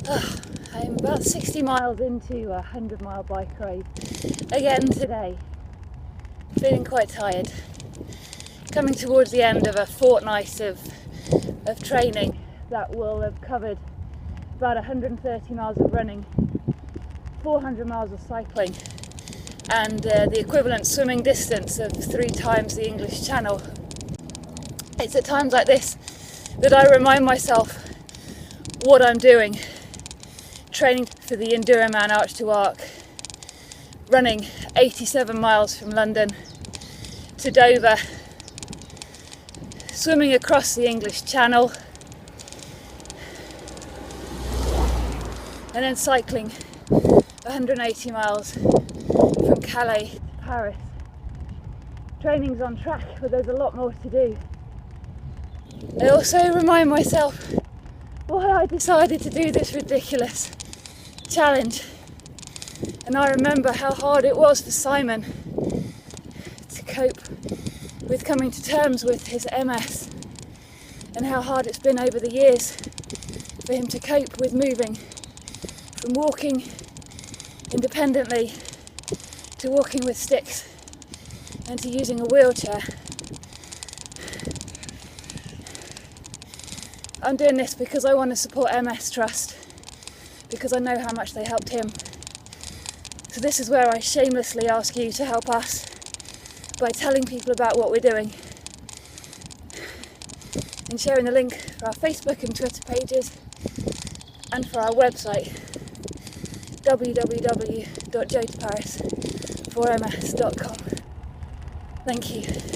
I'm about 60 miles into a 100-mile bike ride again today. Feeling quite tired. Coming towards the end of a fortnight of training that will have covered about 130 miles of running, 400 miles of cycling, and the equivalent swimming distance of 3 times the English Channel. It's at times like this that I remind myself what I'm doing. Training for the Enduroman Arch to Arc, running 87 miles from London to Dover, swimming across the English Channel, and then cycling 180 miles from Calais to Paris. Training's on track, but there's a lot more to do. I also remind myself why I decided to do this ridiculous challenge, and I remember how hard it was for Simon to cope with coming to terms with his MS, and how hard it's been over the years for him to cope with moving from walking independently to walking with sticks and to using a wheelchair. I'm doing this because I want to support MS Trust, because I know how much they helped him. So this is where I shamelessly ask you to help us by telling people about what we're doing and sharing the link for our Facebook and Twitter pages and for our website www.joetoparis4ms.com. Thank you.